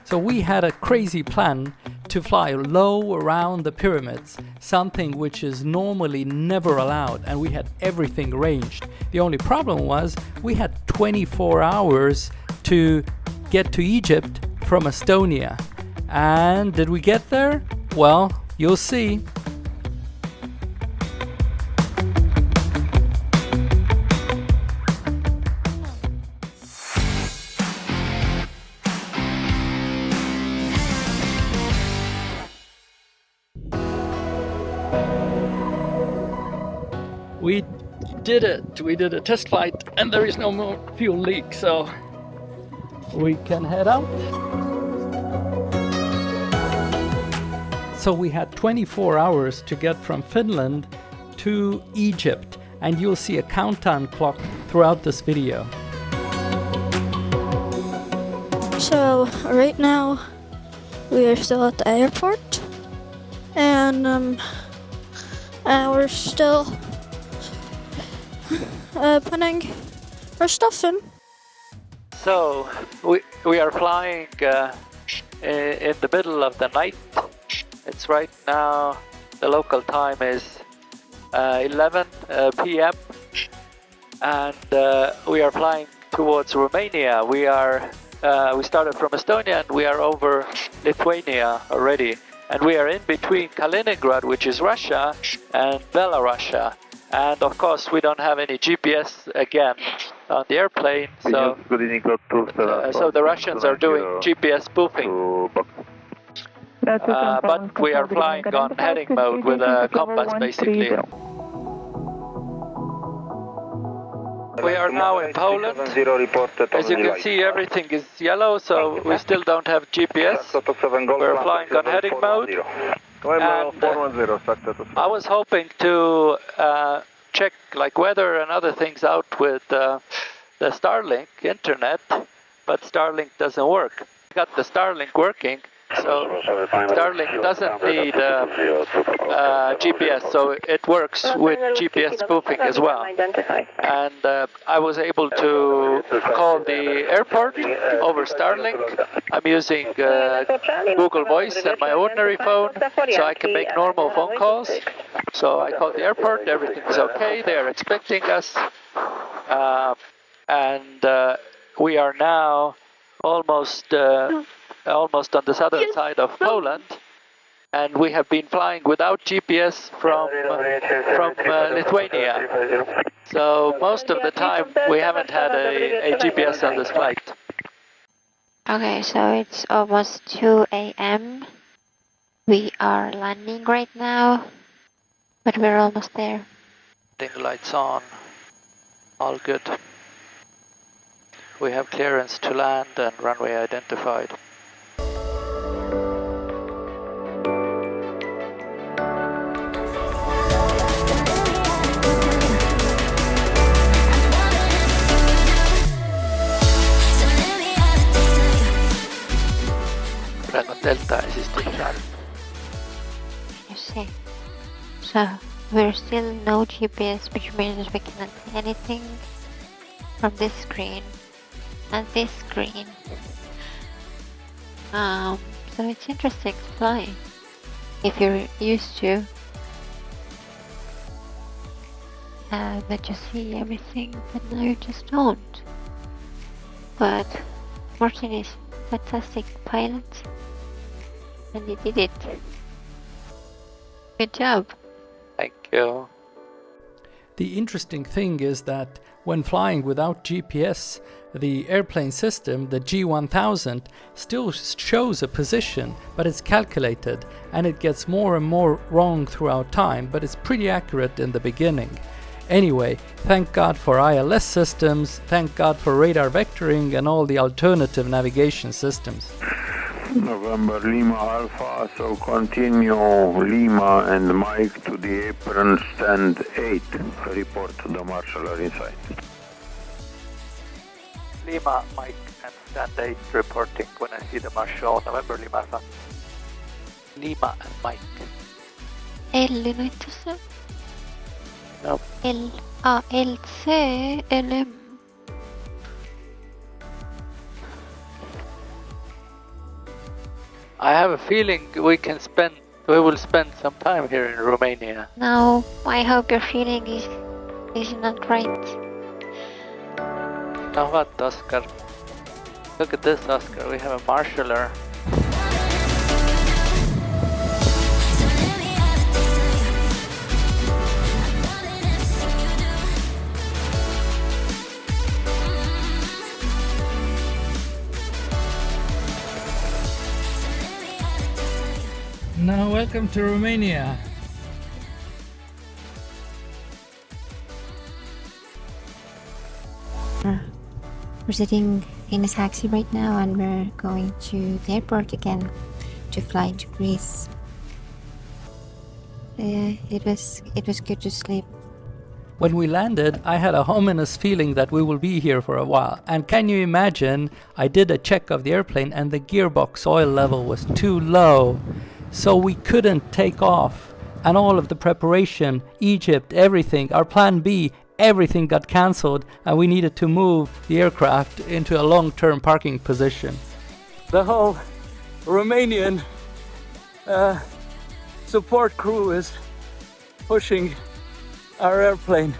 So we had a crazy plan to fly low around the pyramids, something which is normally never allowed, and we had everything arranged. The only problem was we had 24 hours to get to Egypt from Estonia. And did we get there? Well, you'll see. We did it. We did a test flight and there is no more fuel leak, so we can head out. So we had 24 hours to get from Finland to Egypt, and you'll see a countdown clock throughout this video. So right now we are still at the airport, and we're still putting our stuff in. So we are flying in the middle of the night. It's right now, the local time is 11 p.m. and we are flying towards Romania. We started from Estonia and we are over Lithuania already. And we are in between Kaliningrad, which is Russia, and Belarus. And of course, we don't have any GPS again on the airplane, so the Russians are doing GPS spoofing. But we are flying on heading mode with a compass, basically. We are now in Poland. As you can see, everything is yellow, so we still don't have GPS. We're flying on heading mode. And I was hoping to check like weather and other things out with the Starlink internet, but Starlink doesn't work. Got the Starlink working, so Starlink doesn't need GPS, so it works with GPS spoofing as well. And I was able to call the airport over Starlink. I'm using Google Voice and my ordinary phone, so I can make normal phone calls. So I called the airport, everything is okay, they are expecting us. And we are now almost on the southern side of Poland, and we have been flying without GPS from Lithuania. So most of the time we haven't had a GPS on this flight. Okay, so it's almost 2 a.m. We are landing right now, but we're almost there. The lights on, all good. We have clearance to land and runway identified. Delta is you see. So we're still no GPS, which means we cannot see anything from this screen and this screen. So it's interesting to fly if you're used to that you see everything, but now you just don't. But Martin is a fantastic pilot, and he did it. Good job. Thank you. The interesting thing is that when flying without GPS, the airplane system, the G1000, still shows a position, but it's calculated, and it gets more and more wrong throughout time, but it's pretty accurate in the beginning. Anyway, thank God for ILS systems, thank God for radar vectoring and all the alternative navigation systems. November Lima Alpha, so continue Lima and Mike to the apron stand 8. Report to the marshal are inside. Lima, Mike and stand 8 reporting when I see the marshal. November Lima Alpha. Lima and Mike. L nu inte så? No. 𝐿𝐶 I have a feeling we will spend some time here in Romania. No, I hope your feeling is not right. Now what, Oscar? Look at this, Oscar. We have a marshaller. Now, welcome to Romania. We're sitting in a taxi right now and we're going to the airport again to fly to Greece. It was good to sleep. When we landed, I had a ominous feeling that we will be here for a while. And can you imagine, I did a check of the airplane and the gearbox oil level was too low. So we couldn't take off. And all of the preparation, Egypt, everything, our plan B, everything got cancelled and we needed to move the aircraft into a long-term parking position. The whole Romanian support crew is pushing our airplane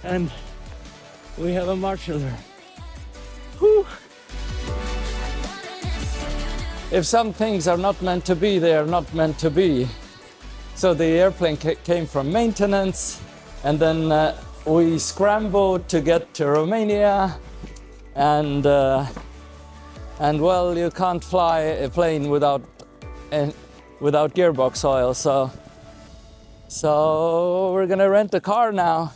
and we have a marshaller. Whew. If some things are not meant to be, they are not meant to be. So the airplane came from maintenance and then we scrambled to get to Romania and well, you can't fly a plane without gearbox oil, so we're gonna rent a car now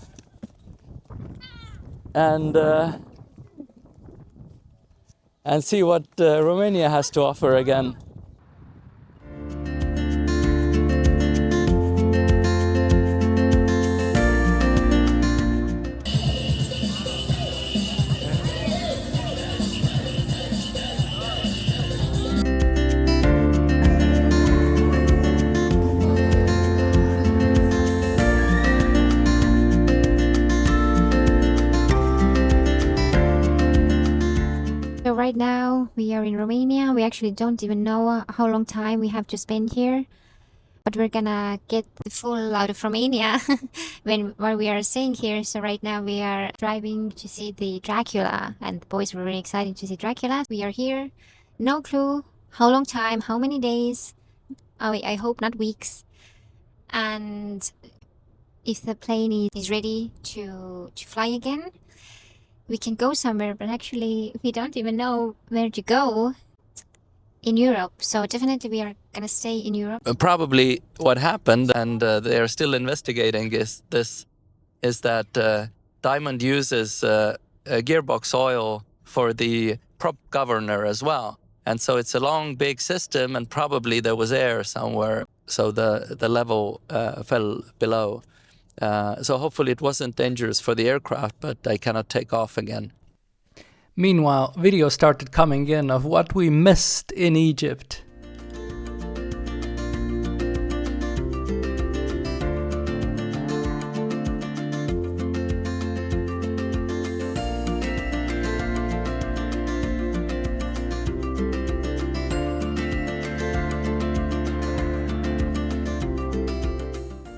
and see what Romania has to offer again. Right now we are in Romania. We actually don't even know how long time we have to spend here, but we're gonna get the full out of Romania while we are staying here. So right now we are driving to see the Dracula and the boys were really excited to see Dracula. We are here, no clue how long time, how many days, I hope not weeks, and if the plane is ready to fly again, we can go somewhere, but actually we don't even know where to go in Europe. So definitely we are gonna stay in Europe. Probably what happened, and they are still investigating, is that Diamond uses gearbox oil for the prop governor as well. And so it's a long, big system, and probably there was air somewhere, so the level fell below. So hopefully it wasn't dangerous for the aircraft, but I cannot take off again. Meanwhile, videos started coming in of what we missed in Egypt.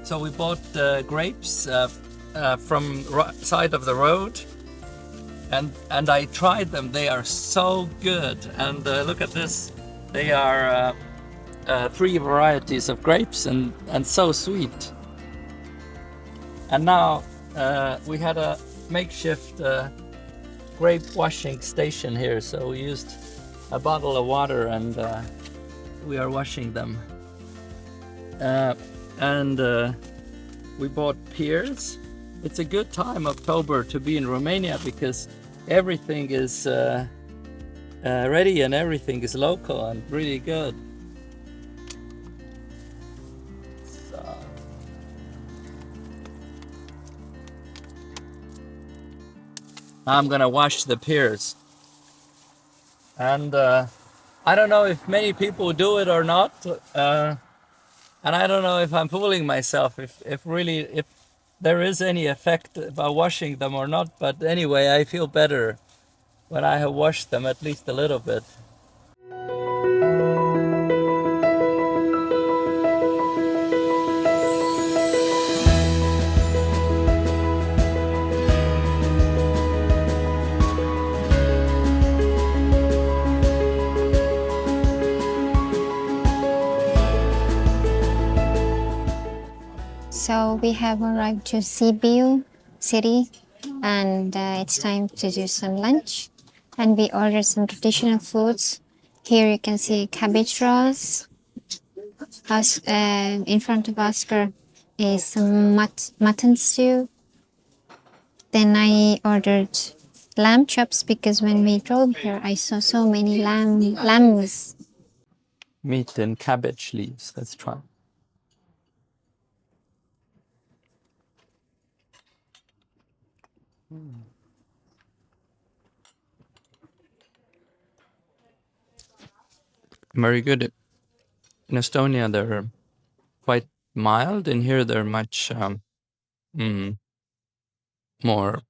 So we bought grapes from side of the road, and I tried them. They are so good. And look at this. They are 3 varieties of grapes and so sweet. And now we had a makeshift grape washing station here. So we used a bottle of water and we are washing them. And we bought pears. It's a good time, October, to be in Romania because everything is ready and everything is local and really good. So I'm gonna wash the pears. And I don't know if many people do it or not. And I don't know if I'm fooling myself, if there is any effect by washing them or not. But anyway, I feel better when I have washed them at least a little bit. we have arrived to Sibiu city, and it's time to do some lunch. And we ordered some traditional foods. Here you can see cabbage rolls. In front of Oscar is some mutton stew. Then I ordered lamb chops because when we drove here, I saw so many lambs. Meat and cabbage leaves. Let's try. Very good. In Estonia, they're quite mild. In here, they're much more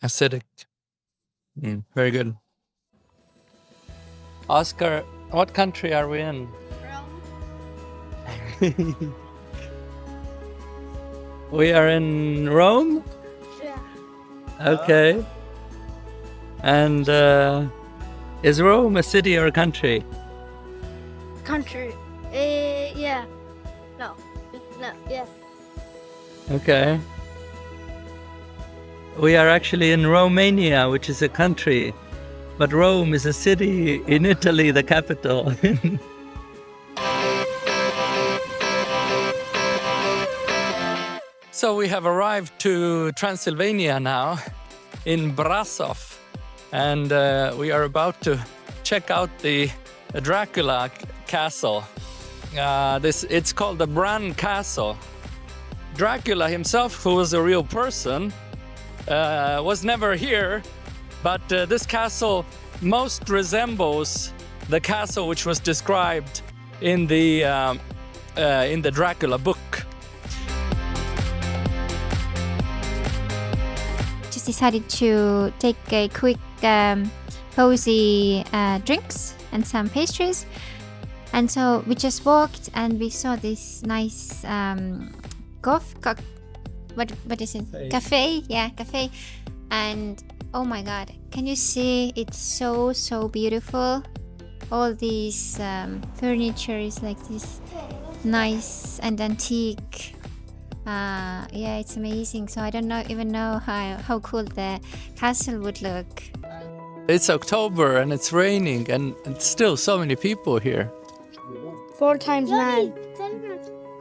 acidic. Very good. Oscar, what country are we in? Rome. We are in Rome? Yeah. Okay. And is Rome a city or a country? Country. Yeah. No. No. Yeah. Okay. We are actually in Romania, which is a country, but Rome is a city in Italy, the capital. So we have arrived to Transylvania now, in Brasov, and we are about to check out the Dracula Castle. It's called the Bran Castle. Dracula himself, who was a real person, was never here, but this castle most resembles the castle which was described in the Dracula book. Just decided to take a quick cozy drinks and some pastries, and so we just walked and we saw this nice what is it? Cafe. Yeah, cafe. And oh my god, can you see? It's so beautiful. All these furniture is like this nice and antique. Yeah, it's amazing. So I don't even know how cool the castle would look. It's October and it's raining, and still so many people here. 4 times 9.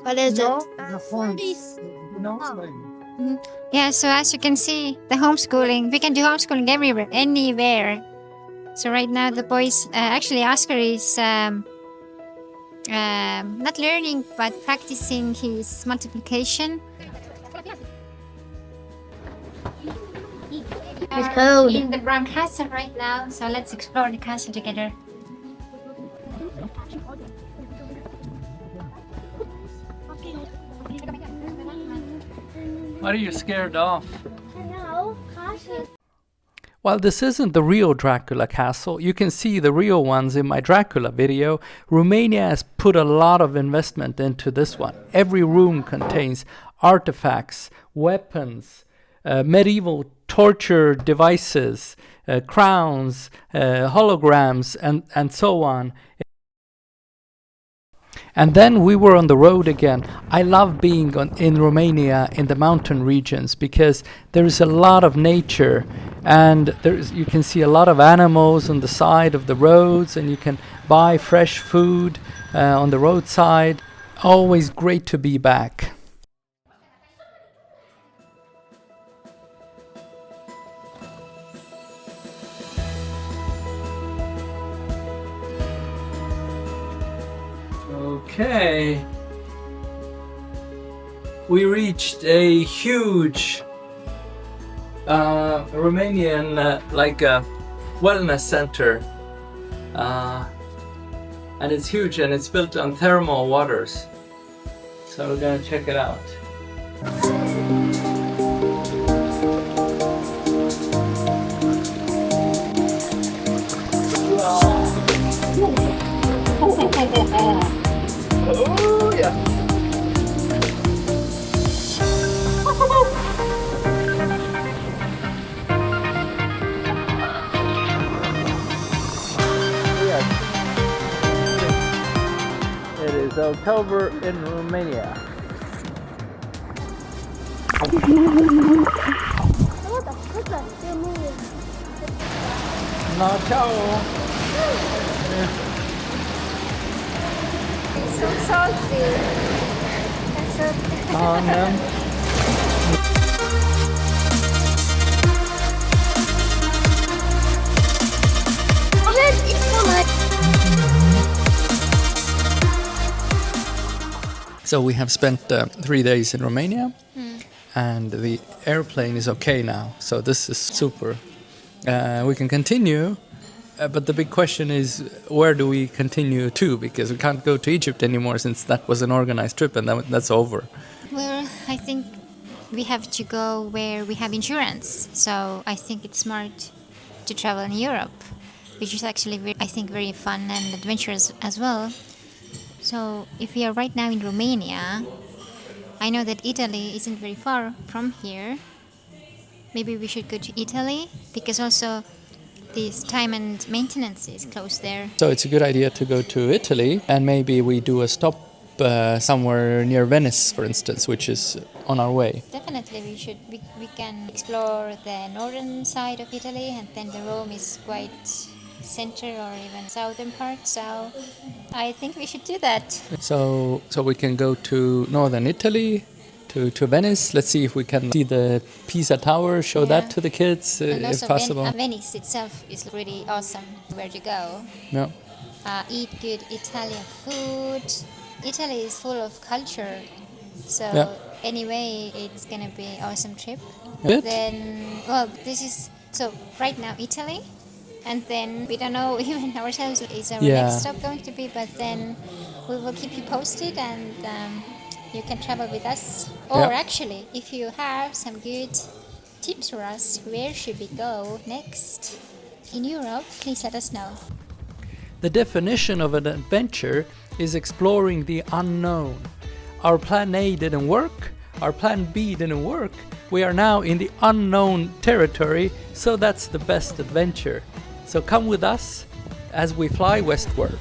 What is it? Yeah, so as you can see, the homeschooling, we can do homeschooling everywhere, anywhere. So right now the boys, actually Oscar is not learning but practicing his multiplication. In the Bran Castle right now, so let's explore the castle together. What are you scared of? While this isn't the real Dracula castle, you can see the real ones in my Dracula video. Romania has put a lot of investment into this one. Every room contains artifacts, weapons, medieval torture devices, crowns, holograms, and so on. And then we were on the road again. I love being in Romania in the mountain regions because there is a lot of nature, and you can see a lot of animals on the side of the roads, and you can buy fresh food on the roadside. Always great to be back. Okay, we reached a huge Romanian wellness center, and it's huge and it's built on thermal waters, so we're gonna check it out. Oh yeah. It is October in Romania. No, ciao. It's so salty. That's so... Oh, man. So we have spent 3 days in Romania, and the airplane is okay now. So this is super. We can continue, but the big question is, where do we continue to? Because we can't go to Egypt anymore since that was an organized trip, and that's over. Well, I think we have to go where we have insurance. So I think it's smart to travel in Europe, which is actually, I think, very fun and adventurous as well. So if we are right now in Romania, I know that Italy isn't very far from here. Maybe we should go to Italy, because also this time and maintenance is close there. So it's a good idea to go to Italy, and maybe we do a stop somewhere near Venice, for instance, which is on our way. Definitely we should. We can explore the northern side of Italy, and then the Rome is quite center or even southern part, so I think we should do that. So we can go to northern Italy, to Venice. Let's see if we can see the Pisa Tower, show that to the kids, And if also possible. Venice itself is really awesome where to go. Yeah. Eat good Italian food. Italy is full of culture, so anyway, it's gonna be an awesome trip. Good. Then, well, this is, so right now Italy, and then we don't know even ourselves is our next stop going to be, but then we will keep you posted, and you can travel with us. Or actually, if you have some good tips for us, where should we go next in Europe, please let us know. The definition of an adventure is exploring the unknown. Our plan A didn't work, our plan B didn't work. We are now in the unknown territory, so that's the best adventure. So come with us as we fly westward.